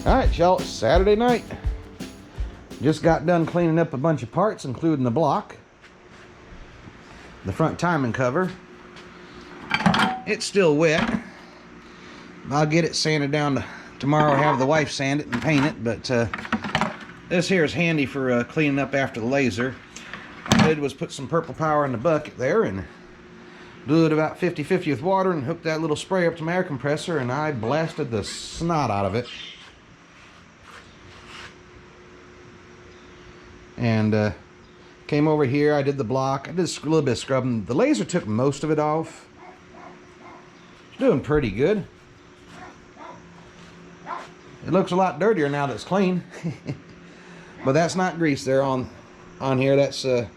Alright y'all, it's Saturday night. Just got done cleaning up a bunch of parts, including the block, the front timing cover. It's still wet. I'll get it sanded down tomorrow. Have the wife sand it and paint it, but this here is handy for cleaning up after the laser. All I did was put some purple power in the bucket there and blew it about 50-50 with water and hooked that little spray up to my air compressor, and I blasted the snot out of it. And came over here, I did the block, I did a little bit of scrubbing. The laser took most of it off. It's doing pretty good. It looks a lot dirtier now that it's clean. But that's not grease there on here. That's I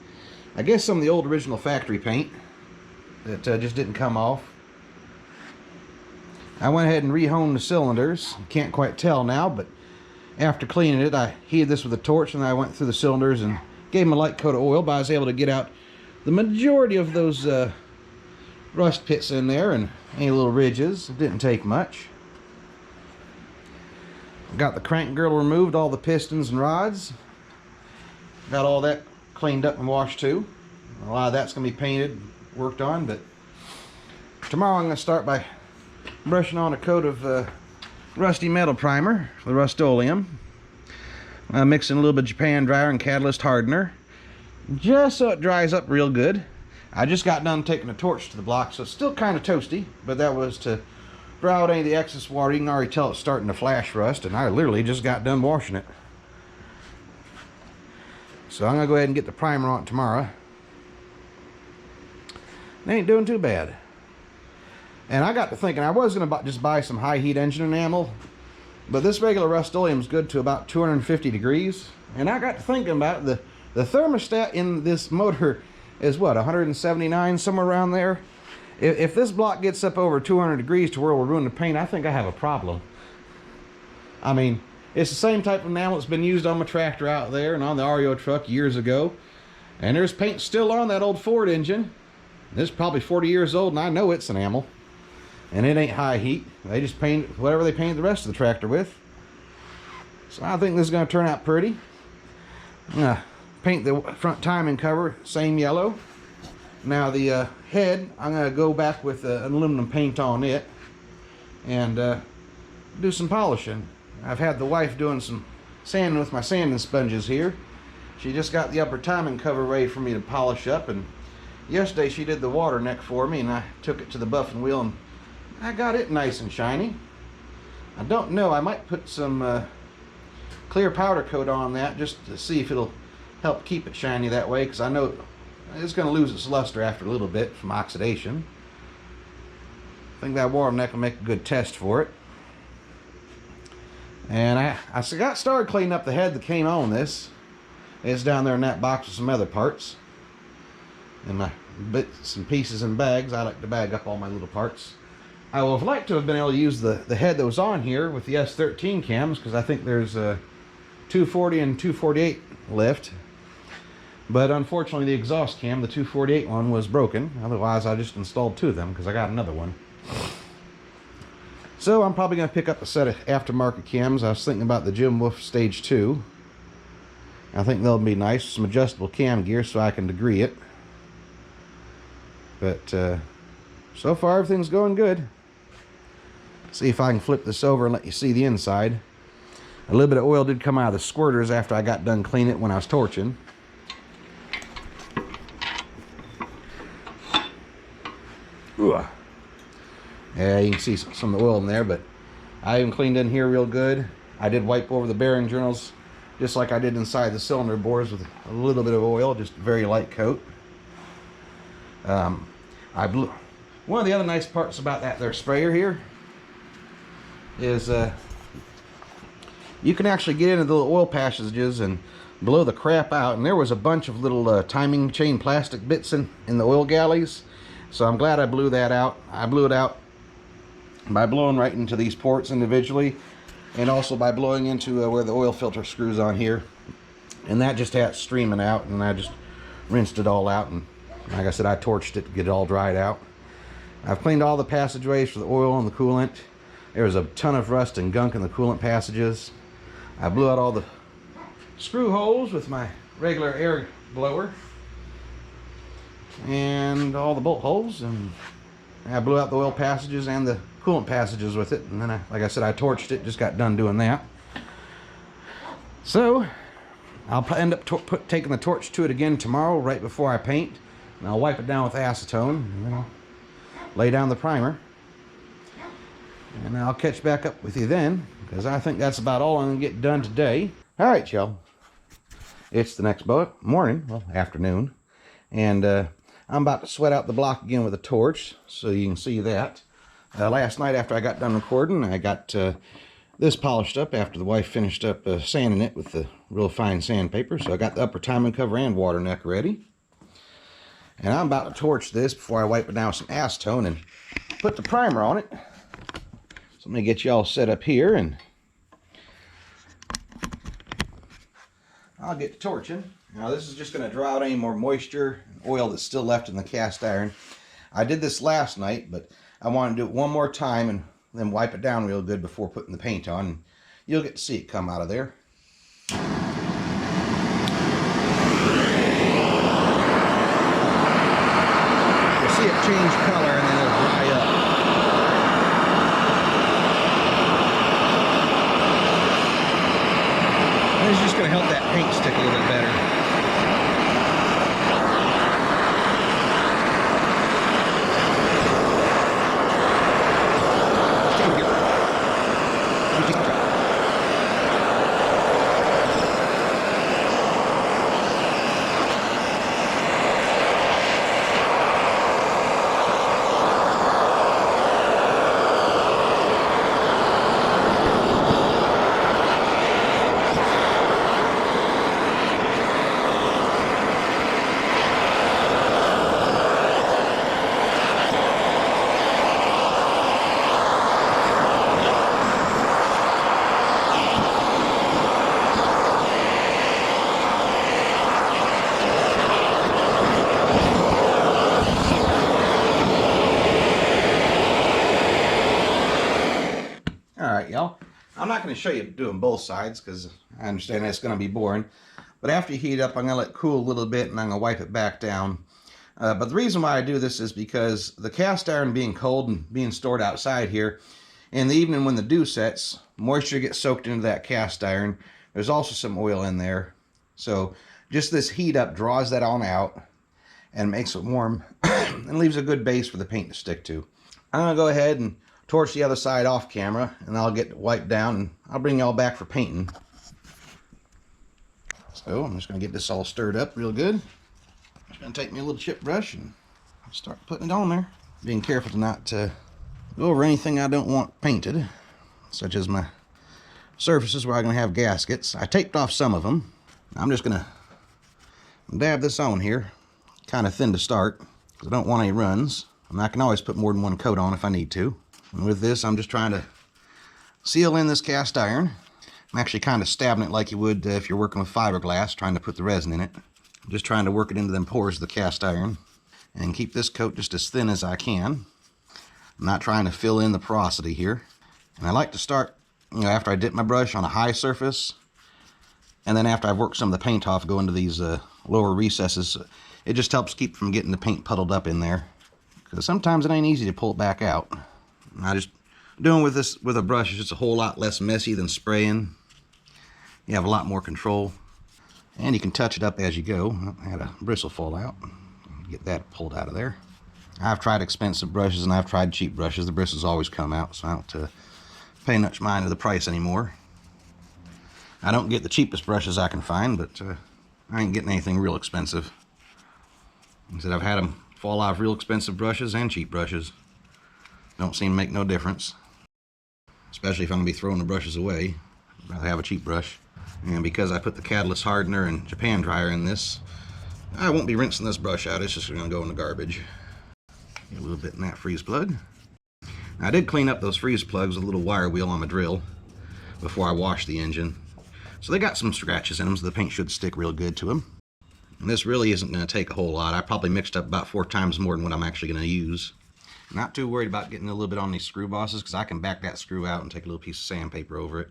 guess some of the old original factory paint that just didn't come off. I went ahead and rehoned the cylinders. Can't quite tell now, but after cleaning it, I heated this with a torch and I went through the cylinders and gave them a light coat of oil, but I was able to get out the majority of those rust pits in there and any little ridges. It didn't take much. Got the crank girdle removed, all the pistons and rods. Got all that cleaned up and washed too. A lot of that's going to be painted, worked on, but tomorrow I'm going to start by brushing on a coat of rusty metal primer, the Rustoleum. Mixing a little bit of Japan dryer and catalyst hardener, just so it dries up real good. I just got done taking a torch to the block, so it's still kind of toasty, but that was to draw out any of the excess water. You can already tell it's starting to flash rust, and I literally just got done washing it. So I'm going to go ahead and get the primer on it tomorrow. It ain't doing too bad. And I got to thinking I was going to just buy some high heat engine enamel, but this regular Rustoleum is good to about 250 degrees. And I got to thinking about it. The thermostat in this motor is what, 179, somewhere around there. If this block gets up over 200 degrees to where we'll ruin the paint, I think I have a problem. I mean, it's the same type of enamel that's been used on my tractor out there and on the REO truck years ago. And there's paint still on that old Ford engine. It's probably 40 years old, and I know it's enamel. And it ain't high heat. They just paint whatever they painted the rest of the tractor with. So I think this is going to turn out pretty. I'm going to paint the front timing cover same yellow. Now the head, I'm going to go back with an aluminum paint on it and do some polishing. I've had the wife doing some sanding with my sanding sponges here. She just got the upper timing cover ready for me to polish up, and yesterday she did the water neck for me, and I took it to the buffing wheel and I got it nice and shiny. I don't know, I might put some clear powder coat on that just to see if it'll help keep it shiny that way, because I know it's going to lose its luster after a little bit from oxidation. I think that water neck will make a good test for it. And I got started cleaning up the head that came on this. It's down there in that box with some other parts. And my bits and pieces and bags. I like to bag up all my little parts. I would have liked to have been able to use the head that was on here with the S13 cams, because I think there's a 240 and 248 lift. But unfortunately the exhaust cam, the 248 one, was broken. Otherwise I just installed two of them because I got another one. So I'm probably going to pick up a set of aftermarket cams. I was thinking about the Jim Wolf Stage 2. I think they'll be nice. Some adjustable cam gear so I can degree it. But so far everything's going good. See if I can flip this over and let you see the inside. A little bit of oil did come out of the squirters after I got done cleaning it when I was torching. Ooh. Yeah, you can see some of the oil in there, but I even cleaned in here real good. I did wipe over the bearing journals just like I did inside the cylinder bores with a little bit of oil, just a very light coat. One of the other nice parts about that there sprayer here is you can actually get into the little oil passages and blow the crap out, and there was a bunch of little timing chain plastic bits in the oil galleys, so I'm glad I blew that out. I blew it out by blowing right into these ports individually, and also by blowing into where the oil filter screws on here, and that just had it streaming out, and I just rinsed it all out, and like I said, I torched it to get it all dried out. I've cleaned all the passageways for the oil and the coolant. There was a ton of rust and gunk in the coolant passages. I blew out all the screw holes with my regular air blower and all the bolt holes, and I blew out the oil passages and the coolant passages with it, and then like I said, I torched it, just got done doing that. So I'll end up taking the torch to it again tomorrow right before I paint, and I'll wipe it down with acetone, and then I'll lay down the primer, and I'll catch back up with you then, because I think that's about all I'm going to get done today. All right, y'all. It's the next morning, well, afternoon, and I'm about to sweat out the block again with a torch, so you can see that. Last night after I got done recording, I got this polished up after the wife finished up sanding it with the real fine sandpaper. So I got the upper timing cover and water neck ready. And I'm about to torch this before I wipe it down with some acetone and put the primer on it. So let me get you all set up here, and I'll get to torching. Now this is just going to draw out any more moisture and oil that's still left in the cast iron. I did this last night, but I want to do it one more time and then wipe it down real good before putting the paint on. And you'll get to see it come out of there. You'll see it change color and then it'll dry up. And it's just going to help that paint stick a little bit better. Y'all, I'm not going to show you doing both sides because I understand that's going to be boring, but after you heat it up, I'm going to let it cool a little bit and I'm going to wipe it back down. But the reason why I do this is because the cast iron being cold and being stored outside here, in the evening when the dew sets, moisture gets soaked into that cast iron. There's also some oil in there, so just this heat up draws that on out and makes it warm and leaves a good base for the paint to stick to. I'm going to go ahead and torch the other side off camera, and I'll get it wiped down and I'll bring y'all back for painting. So I'm just going to get this all stirred up real good. Just going to take me a little chip brush and start putting it on there. Being careful to not go over anything I don't want painted, such as my surfaces where I'm going to have gaskets. I taped off some of them. I'm just going to dab this on here, kind of thin to start, because I don't want any runs. And I can always put more than one coat on if I need to. And with this, I'm just trying to seal in this cast iron. I'm actually kind of stabbing it like you would if you're working with fiberglass, trying to put the resin in it. I'm just trying to work it into them pores of the cast iron and keep this coat just as thin as I can. I'm not trying to fill in the porosity here. And I like to start, after I dip my brush on a high surface, and then after I've worked some of the paint off, go into these lower recesses. It just helps keep from getting the paint puddled up in there, because sometimes it ain't easy to pull it back out. I just doing with this with a brush is just a whole lot less messy than spraying. You have a lot more control, and you can touch it up as you go. I had a bristle fall out. Get that pulled out of there. I've tried expensive brushes and I've tried cheap brushes. The bristles always come out, so I don't pay much mind to the price anymore. I don't get the cheapest brushes I can find, but I ain't getting anything real expensive. I said I've had them fall off real expensive brushes and cheap brushes. Don't seem to make no difference, especially if I'm going to be throwing the brushes away. I'd rather have a cheap brush. And because I put the catalyst hardener and Japan dryer in this, I won't be rinsing this brush out. It's just going to go in the garbage. Get a little bit in that freeze plug. Now, I did clean up those freeze plugs with a little wire wheel on my drill before I washed the engine. So they got some scratches in them, so the paint should stick real good to them. And this really isn't going to take a whole lot. I probably mixed up about 4 times more than what I'm actually going to use. Not too worried about getting a little bit on these screw bosses, because I can back that screw out and take a little piece of sandpaper over it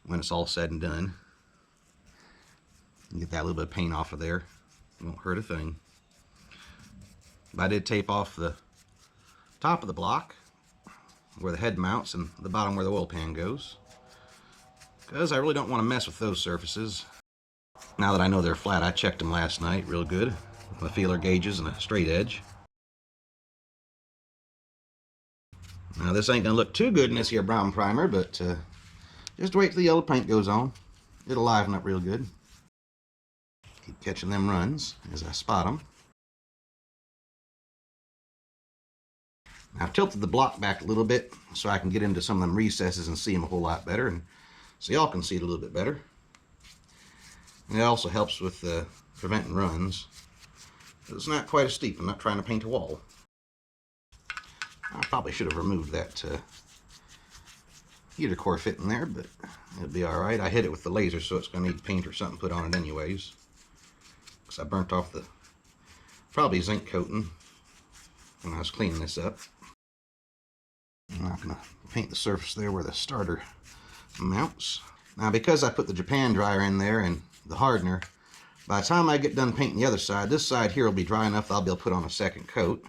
when it's all said and done. Get that little bit of paint off of there. It won't hurt a thing. But I did tape off the top of the block where the head mounts and the bottom where the oil pan goes, because I really don't want to mess with those surfaces. Now that I know they're flat, I checked them last night real good with my feeler gauges and a straight edge. Now this ain't gonna look too good in this here brown primer, but just wait till the yellow paint goes on. It'll liven up real good. Keep catching them runs as I spot them. I've tilted the block back a little bit so I can get into some of them recesses and see them a whole lot better, and so y'all can see it a little bit better. And it also helps with preventing runs. It's not quite as steep. I'm not trying to paint a wall. I probably should have removed that heater core fit in there, but it'll be alright. I hit it with the laser, so it's going to need paint or something put on it anyways. Because I burnt off the probably zinc coating when I was cleaning this up. I'm not going to paint the surface there where the starter mounts. Now, because I put the Japan dryer in there and the hardener, by the time I get done painting the other side, this side here will be dry enough that I'll be able to put on a second coat.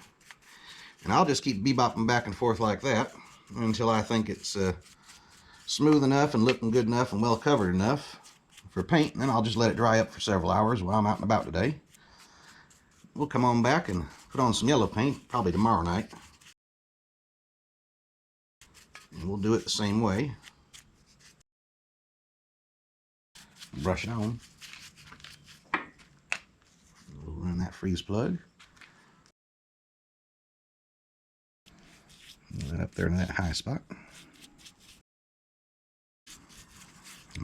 And I'll just keep bebopping back and forth like that until I think it's smooth enough and looking good enough and well covered enough for paint. And then I'll just let it dry up for several hours while I'm out and about today. We'll come on back and put on some yellow paint probably tomorrow night. And we'll do it the same way. Brush it on. We'll run that freeze plug. That up there in that high spot.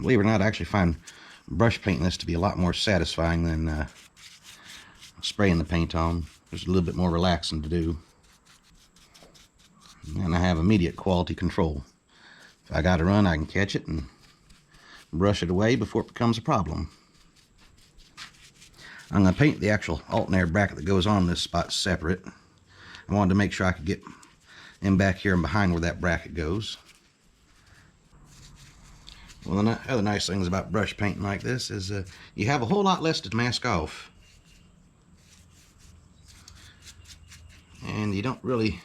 Believe it or not, I actually find brush painting this to be a lot more satisfying than spraying the paint on. There's a little bit more relaxing to do. And I have immediate quality control. If I got to run, I can catch it and brush it away before it becomes a problem. I'm going to paint the actual alternator bracket that goes on this spot separate. I wanted to make sure I could get in back here and behind where that bracket goes. Well, the other nice things about brush painting like this is you have a whole lot less to mask off. And you don't really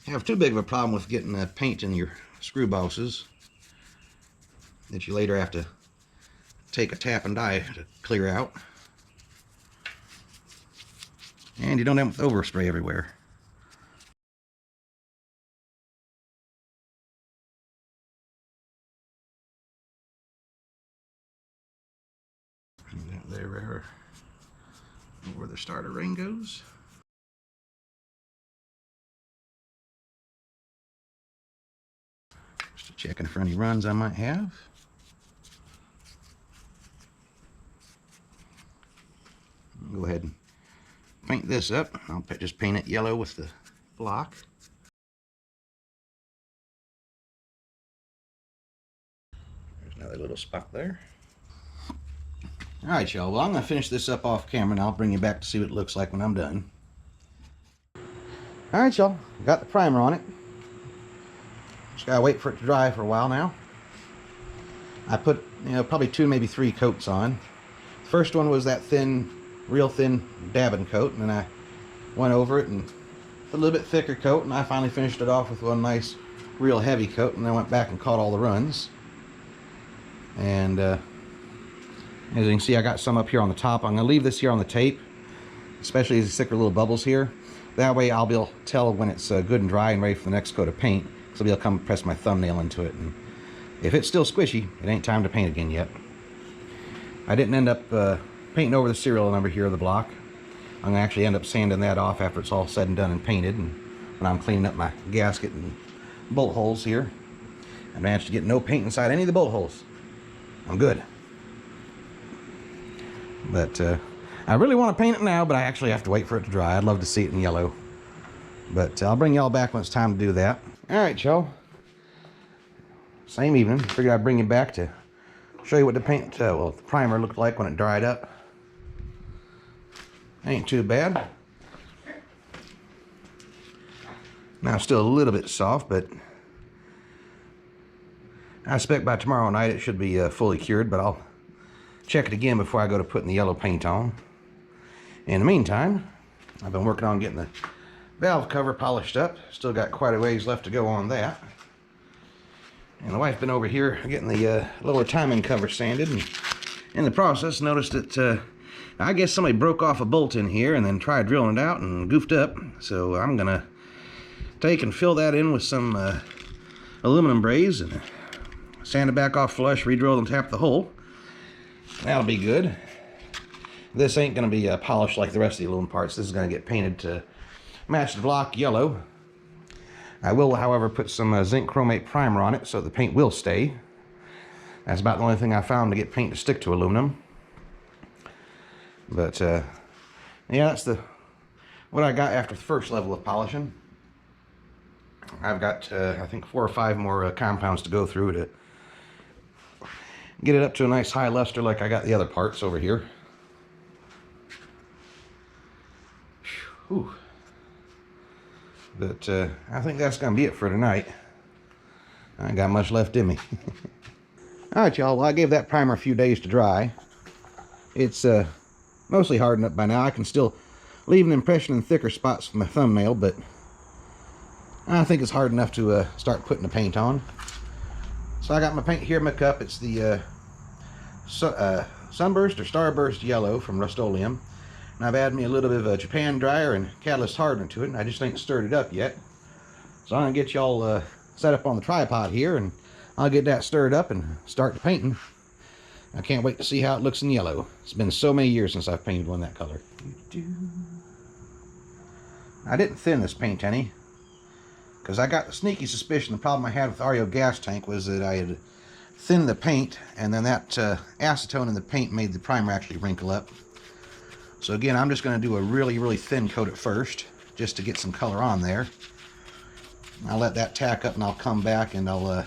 have too big of a problem with getting paint in your screw bosses that you later have to take a tap and die to clear out. And you don't have to overspray everywhere. There, where the starter ring goes. Just checking for any runs I might have. Go ahead and paint this up. I'll just paint it yellow with the block. There's another little spot there. Alright, y'all. Well, I'm going to finish this up off camera and I'll bring you back to see what it looks like when I'm done. Alright, y'all. Got the primer on it. Just got to wait for it to dry for a while now. I put, probably 2, maybe 3 coats on. The first one was that thin, real thin dabbing coat, and then I went over it and put a little bit thicker coat, and I finally finished it off with one nice, real heavy coat, and then went back and caught all the runs. And as you can see, I got some up here on the top. I'm going to leave this here on the tape, especially these thicker little bubbles here. That way I'll be able to tell when it's good and dry and ready for the next coat of paint. So I'll be able to come press my thumbnail into it. And if it's still squishy, it ain't time to paint again yet. I didn't end up painting over the serial number here of the block. I'm going to actually end up sanding that off after it's all said and done and painted. And when I'm cleaning up my gasket and bolt holes here, I managed to get no paint inside any of the bolt holes. I'm good. But I really want to paint it now, but I actually have to wait for it to dry. I'd love to see it in yellow. But I'll bring y'all back when it's time to do that. Alright, y'all. Same evening. Figured I'd bring you back to show you what the paint, the primer looked like when it dried up. Ain't too bad. Now it's still a little bit soft, but I expect by tomorrow night it should be fully cured, but I'll check it again before I go to putting the yellow paint on. In the meantime, I've been working on getting the valve cover polished up. Still got quite a ways left to go on that. And the wife's been over here getting the lower timing cover sanded, and in the process noticed that I guess somebody broke off a bolt in here and then tried drilling it out and goofed up. So I'm gonna take and fill that in with some aluminum braze and sand it back off flush, re-drill and tap the hole. That'll be good. This ain't gonna be polished like the rest of the aluminum parts. This is gonna get painted to match the block yellow. I will, however, put some zinc chromate primer on it so the paint will stay. That's about the only thing I found to get paint to stick to aluminum. But yeah, that's what I got after the first level of polishing. I've got I think 4 or 5 more compounds to go through to get it up to a nice high luster like I got the other parts over here. Whew. But I think that's going to be it for tonight. I ain't got much left in me. Alright, y'all. Well, I gave that primer a few days to dry. It's mostly hardened up by now. I can still leave an impression in thicker spots for my thumbnail, but I think it's hard enough to start putting the paint on. So I got my paint here in my cup. It's the Sunburst or Starburst Yellow from Rustoleum. And I've added me a little bit of a Japan dryer and catalyst hardener to it, and I just ain't stirred it up yet. So I'm going to get y'all set up on the tripod here, and I'll get that stirred up and start the painting. I can't wait to see how it looks in yellow. It's been so many years since I've painted one that color. I didn't thin this paint any, because I got the sneaky suspicion the problem I had with the REO gas tank was that I had thinned the paint, and then that acetone in the paint made the primer actually wrinkle up. So again, I'm just going to do a really, really thin coat at first, just to get some color on there. I'll let that tack up, and I'll come back and I'll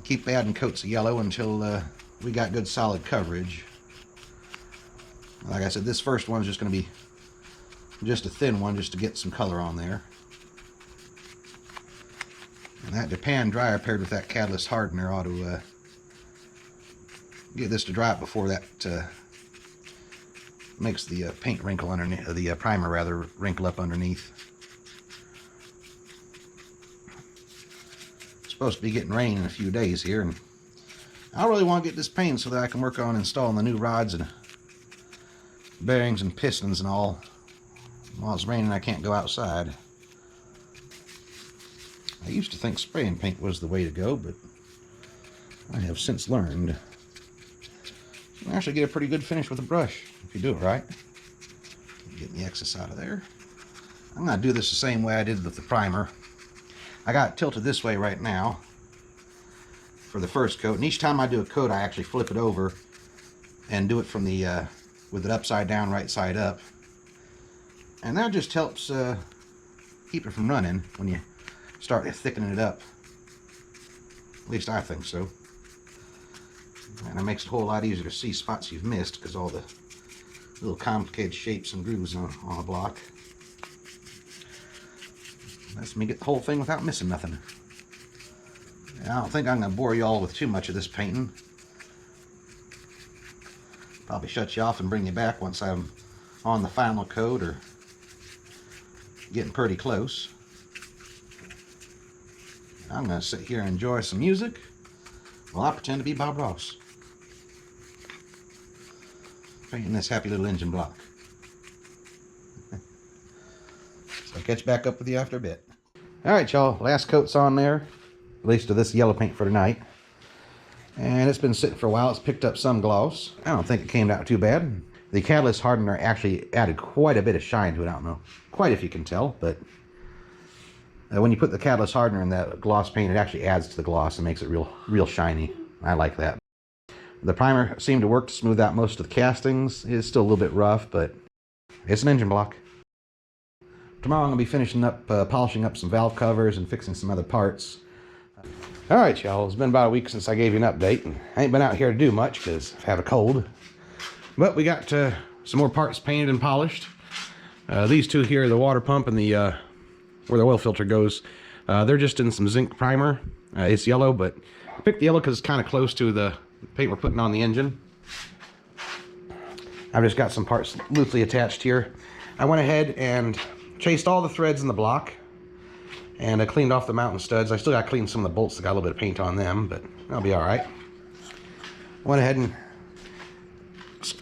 keep adding coats of yellow until we got good solid coverage. Like I said, this first one is just going to be just a thin one, just to get some color on there. And that Japan dryer paired with that catalyst hardener ought to get this to dry up before that makes the paint wrinkle underneath, the primer rather, wrinkle up underneath. It's supposed to be getting rain in a few days here, and I really want to get this painted so that I can work on installing the new rods and bearings and pistons and all. While it's raining, I can't go outside. I used to think spraying paint was the way to go, but I have since learned you can actually get a pretty good finish with a brush if you do it right. Get the excess out of there. I'm going to do this the same way I did with the primer. I got it tilted this way right now for the first coat, and each time I do a coat I actually flip it over and do it from the with it upside down, right side up, and that just helps keep it from running when you start thickening it up. At least I think so. And it makes it a whole lot easier to see spots you've missed because all the little complicated shapes and grooves on a block. Lets me get the whole thing without missing nothing. And I don't think I'm going to bore you all with too much of this painting. Probably shut you off and bring you back once I'm on the final coat or getting pretty close. I'm going to sit here and enjoy some music while I pretend to be Bob Ross, painting this happy little engine block. So I'll catch back up with you after a bit. Alright, y'all, last coat's on there, at least to this yellow paint for tonight. And it's been sitting for a while. It's picked up some gloss. I don't think it came out too bad. The catalyst hardener actually added quite a bit of shine to it. I don't know quite if you can tell, but when you put the catalyst hardener in that gloss paint, it actually adds to the gloss and makes it real shiny. I like that. The primer seemed to work to smooth out most of the castings. It's still a little bit rough, but it's an engine block. Tomorrow I'm going to be finishing up, polishing up some valve covers and fixing some other parts. Alright, y'all, it's been about a week since I gave you an update, and I ain't been out here to do much because I have a cold. But we got some more parts painted and polished. These two here, the water pump and the where the oil filter goes. They're just in some zinc primer. It's yellow, but I picked the yellow because it's kind of close to the paint we're putting on the engine. I've just got some parts loosely attached here. I went ahead and chased all the threads in the block, and I cleaned off the mounting studs. I still got to clean some of the bolts that got a little bit of paint on them, but that'll be all right. Went ahead and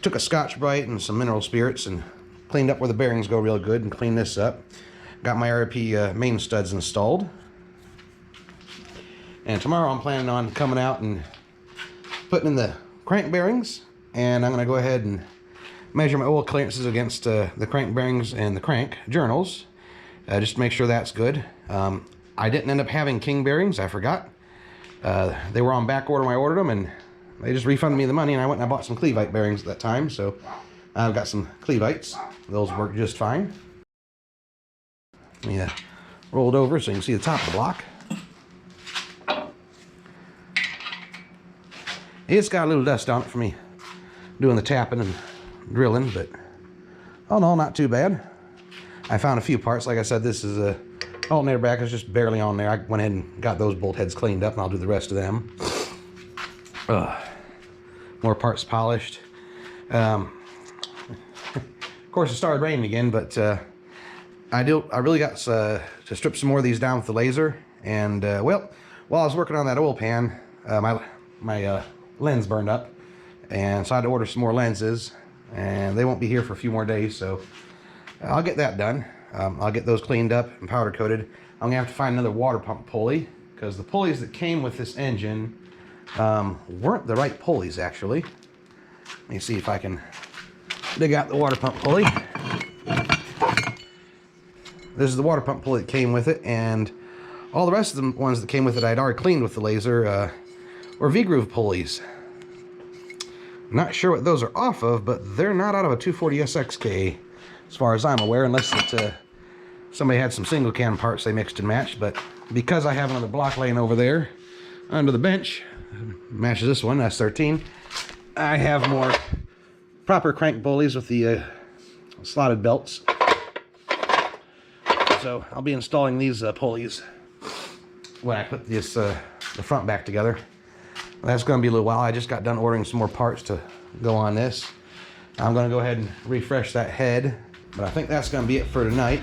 took a Scotch-Brite and some mineral spirits and cleaned up where the bearings go real good and cleaned this up. Got my RP main studs installed. And tomorrow I'm planning on coming out and putting in the crank bearings, and I'm going to go ahead and measure my oil clearances against the crank bearings and the crank journals, just to make sure that's good. I didn't end up having king bearings. I forgot. They were on back order when I ordered them, and they just refunded me the money, and I went and I bought some Clevite bearings at that time, so I've got some Clevites. Those work just fine. Let me roll it over so you can see the top of the block. It's got a little dust on it for me doing the tapping and drilling, but oh no, not too bad. I found a few parts. Like I said, this is a alternator bracket, is just barely on there. I went ahead and got those bolt heads cleaned up, and I'll do the rest of them. More parts polished. Of course, it started raining again, but I really got to strip some more of these down with the laser. And well, while I was working on that oil pan, my lens burned up, and so I had to order some more lenses, and they won't be here for a few more days, so I'll get that done. I'll get those cleaned up and powder coated. I'm gonna have to find another water pump pulley, because the pulleys that came with this engine weren't the right pulleys, actually. Let me see if I can dig out the water pump pulley. This is the water pump pulley that came with it, and all the rest of the ones that came with it I'd already cleaned with the laser were V-groove pulleys. Not sure what those are off of, but they're not out of a 240SXK as far as I'm aware, unless somebody had some single can parts they mixed and matched. But because I have another block laying over there under the bench, matches this one, S13, I have more proper crank pulleys with the slotted belts. So I'll be installing these pulleys when I put this the front back together. That's going to be a little while. I just got done ordering some more parts to go on this. I'm going to go ahead and refresh that head, but I think that's going to be it for tonight.